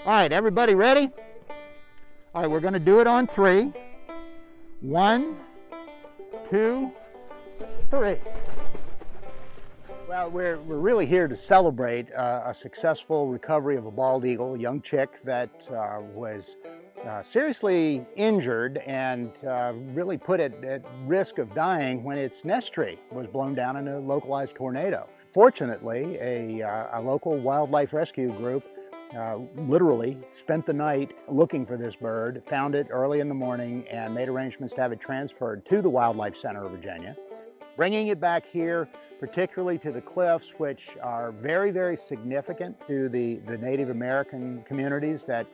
All right, everybody ready? All right, we're going to do it on 3. 1, 2, 3. Well, we're really here to celebrate a successful recovery of a bald eagle, a young chick that was seriously injured and really put at risk of dying when its nest tree was blown down in a localized tornado. Fortunately, a local wildlife rescue group literally spent the night looking for this bird, found it early in the morning, and made arrangements to have it transferred to the Wildlife Center of Virginia. Bringing it back here, particularly to the cliffs, which are very, very significant to the Native American communities that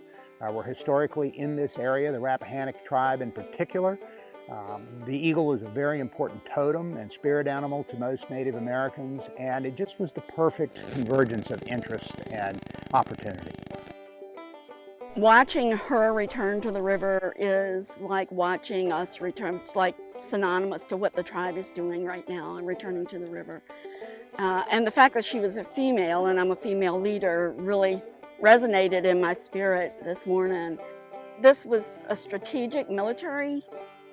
were historically in this area, the Rappahannock tribe in particular. The eagle is a very important totem and spirit animal to most Native Americans, and it just was the perfect convergence of interest and opportunity. Watching her return to the river is like watching us return. It's like synonymous to what the tribe is doing right now and returning to the river. And the fact that she was a female, and I'm a female leader, really resonated in my spirit this morning. This was a strategic military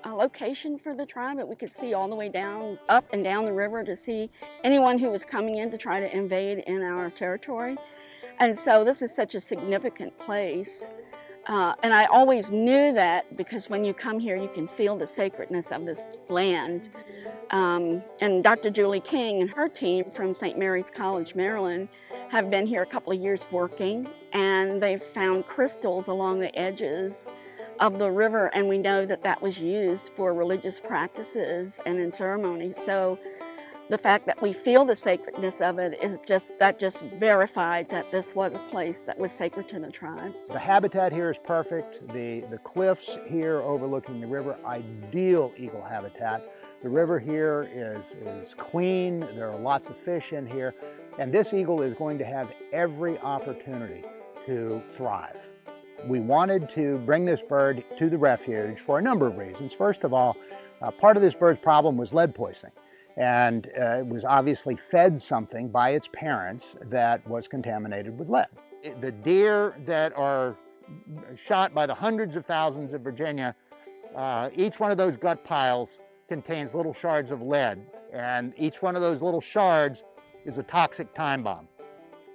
location for the tribe that we could see all the way down, up and down the river to see anyone who was coming in to try to invade in our territory. And so this is such a significant place. And I always knew that because when you come here, you can feel the sacredness of this land. And Dr. Julie King and her team from St. Mary's College, Maryland, have been here a couple of years working, and they've found crystals along the edges of the river, and we know that that was used for religious practices and in ceremonies. So the fact that we feel the sacredness of it is just verified that this was a place that was sacred to the tribe. The habitat here is perfect. The cliffs here overlooking the river, ideal eagle habitat. The river here is clean. There are lots of fish in here, and this eagle is going to have every opportunity to thrive. We wanted to bring this bird to the refuge for a number of reasons. First of all, part of this bird's problem was lead poisoning. And it was obviously fed something by its parents that was contaminated with lead. The deer that are shot by the hundreds of thousands of Virginia, each one of those gut piles contains little shards of lead, and each one of those little shards is a toxic time bomb.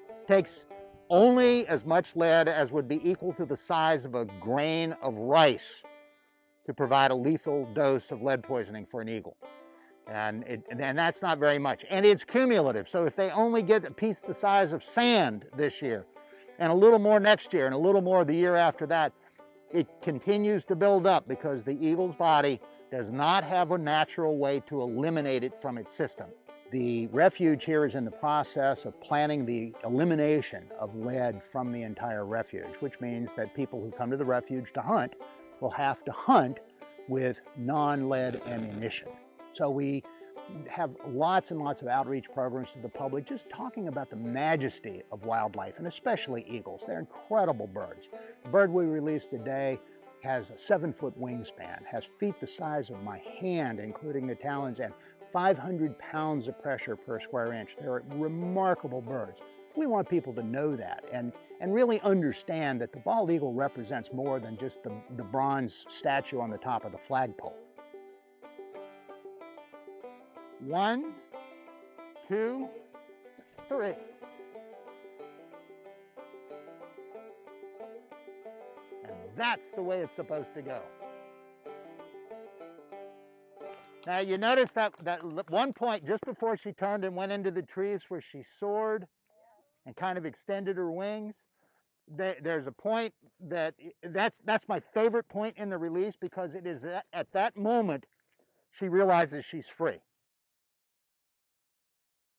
It takes only as much lead as would be equal to the size of a grain of rice to provide a lethal dose of lead poisoning for an eagle. And that's not very much. And it's cumulative. So if they only get a piece the size of sand this year, and a little more next year, and a little more the year after that, it continues to build up because the eagle's body does not have a natural way to eliminate it from its system. The refuge here is in the process of planning the elimination of lead from the entire refuge, which means that people who come to the refuge to hunt will have to hunt with non-lead ammunition. So we have lots and lots of outreach programs to the public, just talking about the majesty of wildlife, and especially eagles. They're incredible birds. The bird we released today has a 7-foot wingspan, has feet the size of my hand, including the talons, and 500 pounds of pressure per square inch. They're remarkable birds. We want people to know that and really understand that the bald eagle represents more than just the bronze statue on the top of the flagpole. 1, 2, 3. And that's the way it's supposed to go. Now you notice that one point just before she turned and went into the trees where she soared and kind of extended her wings. There's a point that's my favorite point in the release, because it is at that moment she realizes she's free.